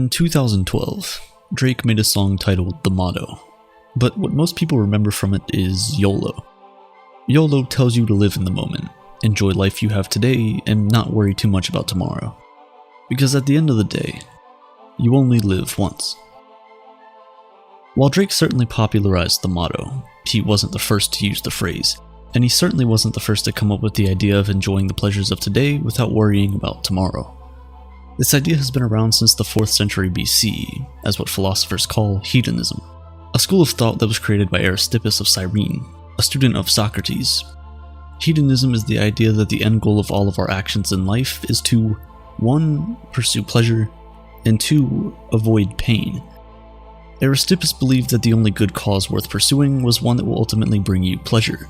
In 2012, Drake made a song titled The Motto, but what most people remember from it is YOLO. YOLO tells you to live in the moment, enjoy life you have today, and not worry too much about tomorrow. Because at the end of the day, you only live once. While Drake certainly popularized the motto, he wasn't the first to use the phrase, and he certainly wasn't the first to come up with the idea of enjoying the pleasures of today without worrying about tomorrow. This idea has been around since the 4th century BC, as what philosophers call hedonism, a school of thought that was created by Aristippus of Cyrene, a student of Socrates. Hedonism is the idea that the end goal of all of our actions in life is to 1. Pursue pleasure, and 2. Avoid pain. Aristippus believed that the only good cause worth pursuing was one that will ultimately bring you pleasure.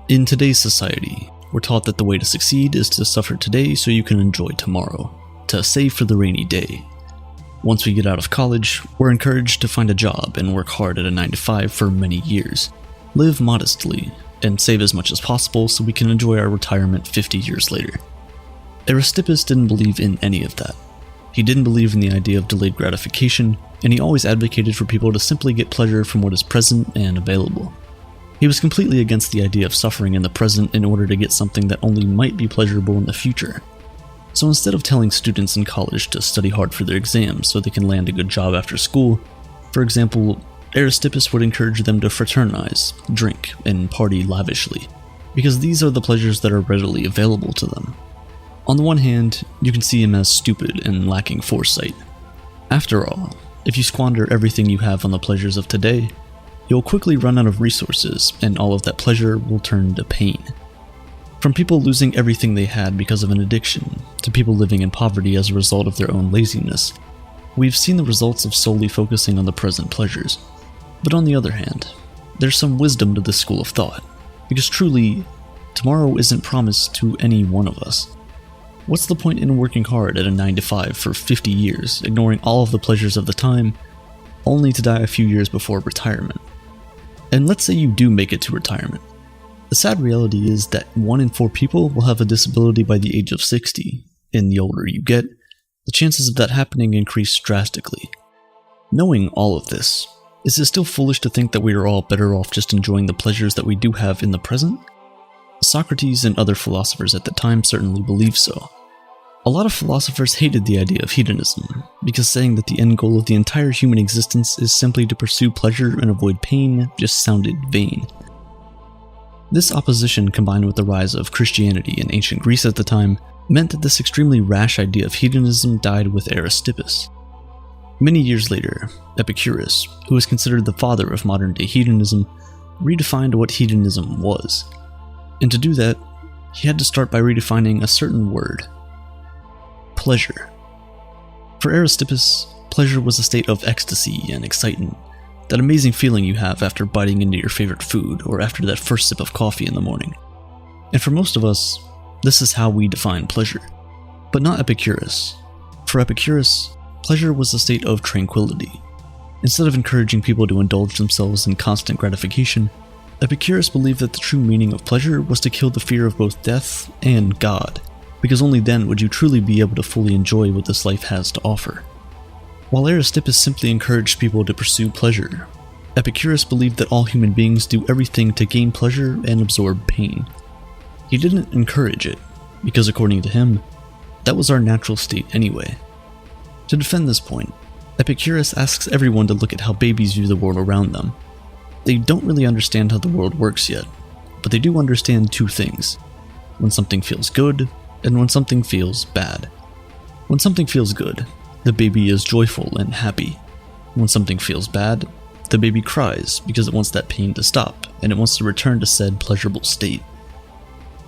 In today's society, we're taught that the way to succeed is to suffer today so you can enjoy tomorrow, to save for the rainy day. Once we get out of college, we're encouraged to find a job and work hard at a 9-to-5 for many years, live modestly, and save as much as possible so we can enjoy our retirement 50 years later. Aristippus didn't believe in any of that. He didn't believe in the idea of delayed gratification, and he always advocated for people to simply get pleasure from what is present and available. He was completely against the idea of suffering in the present in order to get something that only might be pleasurable in the future. So instead of telling students in college to study hard for their exams so they can land a good job after school, for example, Aristippus would encourage them to fraternize, drink, and party lavishly, because these are the pleasures that are readily available to them. On the one hand, you can see him as stupid and lacking foresight. After all, if you squander everything you have on the pleasures of today, you'll quickly run out of resources, and all of that pleasure will turn to pain. From people losing everything they had because of an addiction, to people living in poverty as a result of their own laziness, we've seen the results of solely focusing on the present pleasures. But on the other hand, there's some wisdom to this school of thought, because truly, tomorrow isn't promised to any one of us. What's the point in working hard at a 9-to-5 for 50 years, ignoring all of the pleasures of the time, only to die a few years before retirement? And let's say you do make it to retirement. The sad reality is that 1 in 4 people will have a disability by the age of 60, and the older you get, the chances of that happening increase drastically. Knowing all of this, is it still foolish to think that we are all better off just enjoying the pleasures that we do have in the present? Socrates and other philosophers at the time certainly believed so. A lot of philosophers hated the idea of hedonism, because saying that the end goal of the entire human existence is simply to pursue pleasure and avoid pain just sounded vain. This opposition, combined with the rise of Christianity in ancient Greece at the time, meant that this extremely rash idea of hedonism died with Aristippus. Many years later, Epicurus, who is considered the father of modern-day hedonism, redefined what hedonism was. And to do that, he had to start by redefining a certain word: pleasure. For Aristippus, pleasure was a state of ecstasy and excitement, that amazing feeling you have after biting into your favorite food or after that first sip of coffee in the morning. And for most of us, this is how we define pleasure. But not Epicurus. For Epicurus, pleasure was a state of tranquility. Instead of encouraging people to indulge themselves in constant gratification, Epicurus believed that the true meaning of pleasure was to kill the fear of both death and God, because only then would you truly be able to fully enjoy what this life has to offer. While Aristippus simply encouraged people to pursue pleasure, Epicurus believed that all human beings do everything to gain pleasure and absorb pain. He didn't encourage it, because according to him, that was our natural state anyway. To defend this point, Epicurus asks everyone to look at how babies view the world around them. They don't really understand how the world works yet, but they do understand 2 things: when something feels good, and when something feels bad. When something feels good, the baby is joyful and happy. When something feels bad, the baby cries because it wants that pain to stop, and it wants to return to said pleasurable state.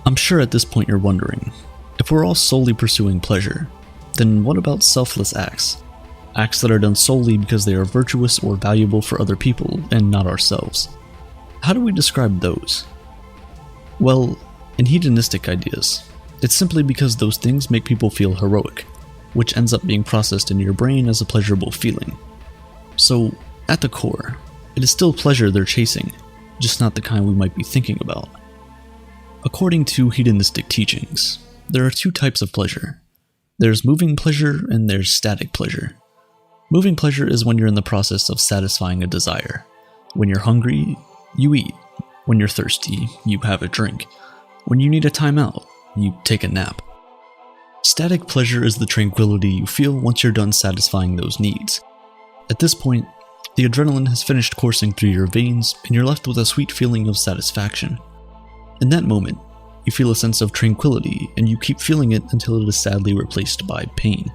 I'm sure at this point you're wondering, if we're all solely pursuing pleasure, then what about selfless acts? Acts that are done solely because they are virtuous or valuable for other people and not ourselves. How do we describe those? Well, in hedonistic ideas, it's simply because those things make people feel heroic, which ends up being processed in your brain as a pleasurable feeling. So, at the core, it is still pleasure they're chasing, just not the kind we might be thinking about. According to hedonistic teachings, there are 2 types of pleasure. There's moving pleasure and there's static pleasure. Moving pleasure is when you're in the process of satisfying a desire. When you're hungry, you eat. When you're thirsty, you have a drink. When you need a timeout, you take a nap. Static pleasure is the tranquility you feel once you're done satisfying those needs. At this point, the adrenaline has finished coursing through your veins and you're left with a sweet feeling of satisfaction. In that moment, you feel a sense of tranquility and you keep feeling it until it is sadly replaced by pain.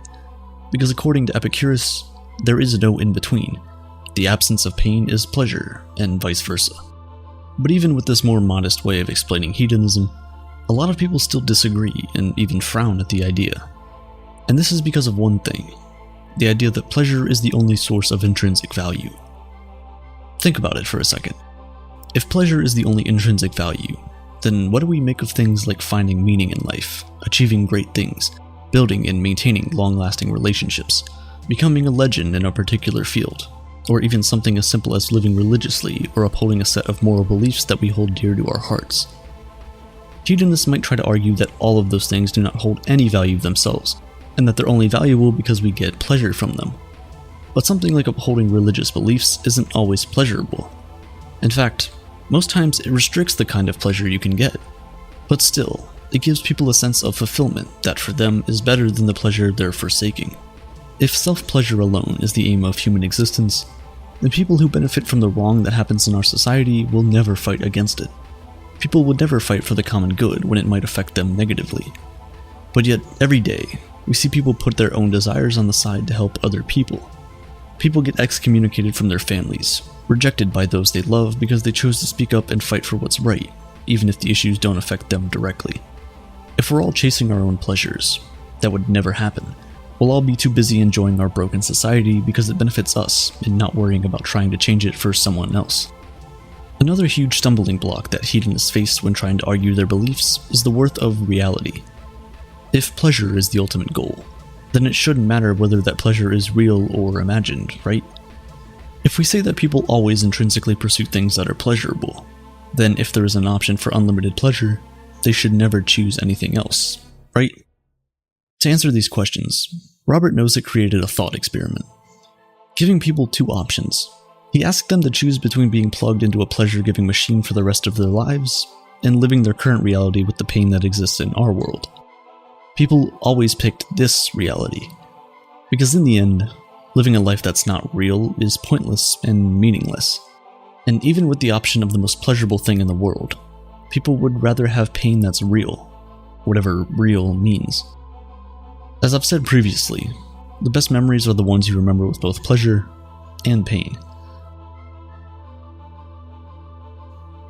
Because according to Epicurus, there is no in-between. The absence of pain is pleasure, and vice versa. But even with this more modest way of explaining hedonism, a lot of people still disagree and even frown at the idea. And this is because of one thing: the idea that pleasure is the only source of intrinsic value. Think about it for a second. If pleasure is the only intrinsic value, then what do we make of things like finding meaning in life, achieving great things, building and maintaining long-lasting relationships, becoming a legend in a particular field, or even something as simple as living religiously or upholding a set of moral beliefs that we hold dear to our hearts? Hedonists might try to argue that all of those things do not hold any value themselves, and that they're only valuable because we get pleasure from them. But something like upholding religious beliefs isn't always pleasurable. In fact, most times it restricts the kind of pleasure you can get. But still, it gives people a sense of fulfillment that for them is better than the pleasure they're forsaking. If self-pleasure alone is the aim of human existence, then people who benefit from the wrong that happens in our society will never fight against it. People would never fight for the common good when it might affect them negatively. But yet, every day, we see people put their own desires on the side to help other people. People get excommunicated from their families, rejected by those they love because they chose to speak up and fight for what's right, even if the issues don't affect them directly. If we're all chasing our own pleasures, that would never happen. We'll all be too busy enjoying our broken society because it benefits us and not worrying about trying to change it for someone else. Another huge stumbling block that hedonists face when trying to argue their beliefs is the worth of reality. If pleasure is the ultimate goal, then it shouldn't matter whether that pleasure is real or imagined, right? If we say that people always intrinsically pursue things that are pleasurable, then if there is an option for unlimited pleasure, they should never choose anything else, right? To answer these questions, Robert Nozick created a thought experiment. Giving people two options, he asked them to choose between being plugged into a pleasure-giving machine for the rest of their lives and living their current reality with the pain that exists in our world. People always picked this reality, because in the end, living a life that's not real is pointless and meaningless. And even with the option of the most pleasurable thing in the world, people would rather have pain that's real, whatever real means. As I've said previously, the best memories are the ones you remember with both pleasure and pain.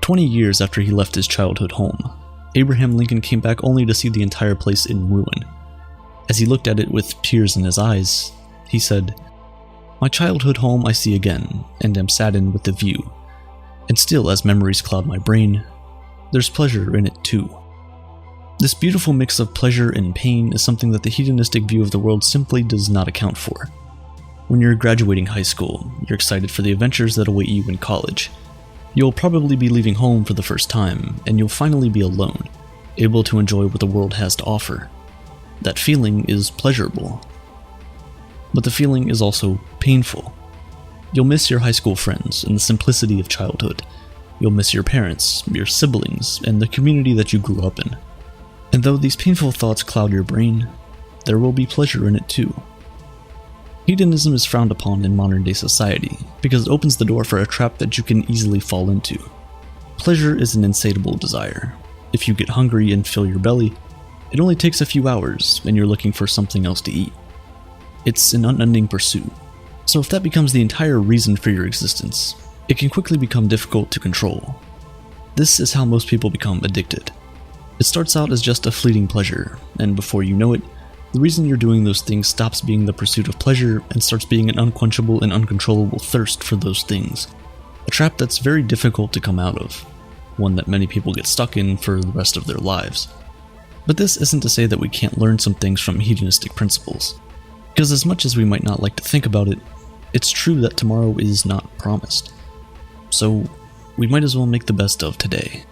20 years after he left his childhood home, Abraham Lincoln came back only to see the entire place in ruin. As he looked at it with tears in his eyes, he said, "My childhood home I see again, and am saddened with the view. And still, as memories cloud my brain, there's pleasure in it too." This beautiful mix of pleasure and pain is something that the hedonistic view of the world simply does not account for. When you're graduating high school, you're excited for the adventures that await you in college. You'll probably be leaving home for the first time, and you'll finally be alone, able to enjoy what the world has to offer. That feeling is pleasurable. But the feeling is also painful. You'll miss your high school friends and the simplicity of childhood. You'll miss your parents, your siblings, and the community that you grew up in. And though these painful thoughts cloud your brain, there will be pleasure in it too. Hedonism is frowned upon in modern-day society because it opens the door for a trap that you can easily fall into. Pleasure is an insatiable desire. If you get hungry and fill your belly, it only takes a few hours and you're looking for something else to eat. It's an unending pursuit. So if that becomes the entire reason for your existence, it can quickly become difficult to control. This is how most people become addicted. It starts out as just a fleeting pleasure, and before you know it, the reason you're doing those things stops being the pursuit of pleasure and starts being an unquenchable and uncontrollable thirst for those things. A trap that's very difficult to come out of, one that many people get stuck in for the rest of their lives. But this isn't to say that we can't learn some things from hedonistic principles, because as much as we might not like to think about it, it's true that tomorrow is not promised. So we might as well make the best of today.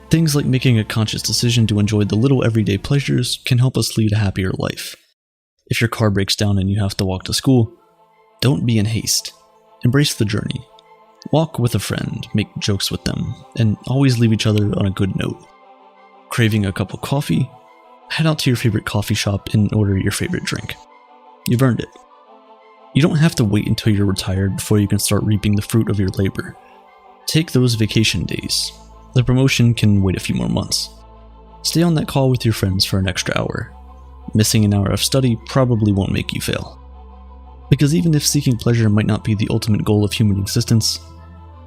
Things like making a conscious decision to enjoy the little everyday pleasures can help us lead a happier life. If your car breaks down and you have to walk to school, don't be in haste. Embrace the journey. Walk with a friend, make jokes with them, and always leave each other on a good note. Craving a cup of coffee? Head out to your favorite coffee shop and order your favorite drink. You've earned it. You don't have to wait until you're retired before you can start reaping the fruit of your labor. Take those vacation days. The promotion can wait a few more months. Stay on that call with your friends for an extra hour. Missing an hour of study probably won't make you fail. Because even if seeking pleasure might not be the ultimate goal of human existence,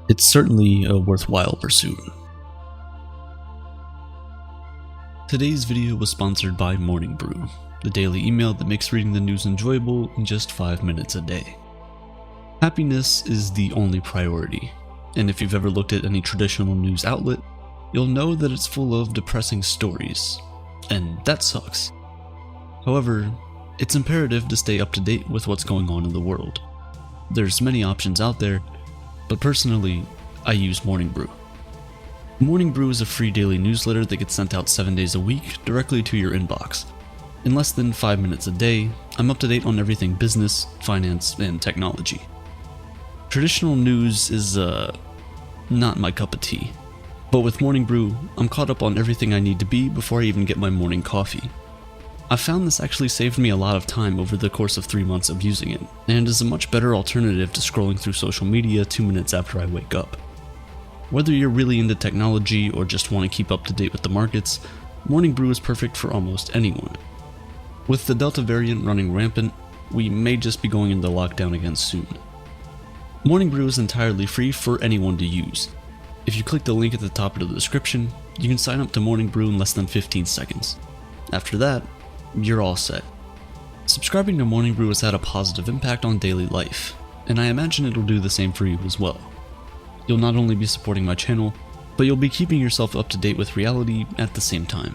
it's certainly a worthwhile pursuit. Today's video was sponsored by Morning Brew, the daily email that makes reading the news enjoyable in just 5 minutes a day. Happiness is the only priority, and if you've ever looked at any traditional news outlet, you'll know that it's full of depressing stories, and that sucks. However, it's imperative to stay up to date with what's going on in the world. There's many options out there, but personally, I use Morning Brew. Morning Brew is a free daily newsletter that gets sent out 7 days a week directly to your inbox. In less than 5 minutes a day, I'm up to date on everything business, finance, and technology. Traditional news is, not my cup of tea. But with Morning Brew, I'm caught up on everything I need to be before I even get my morning coffee. I found this actually saved me a lot of time over the course of 3 months of using it, and is a much better alternative to scrolling through social media 2 minutes after I wake up. Whether you're really into technology or just want to keep up to date with the markets, Morning Brew is perfect for almost anyone. With the Delta variant running rampant, we may just be going into lockdown again soon. Morning Brew is entirely free for anyone to use. If you click the link at the top of the description, you can sign up to Morning Brew in less than 15 seconds. After that, you're all set. Subscribing to Morning Brew has had a positive impact on daily life, and I imagine it'll do the same for you as well. You'll not only be supporting my channel, but you'll be keeping yourself up to date with reality at the same time.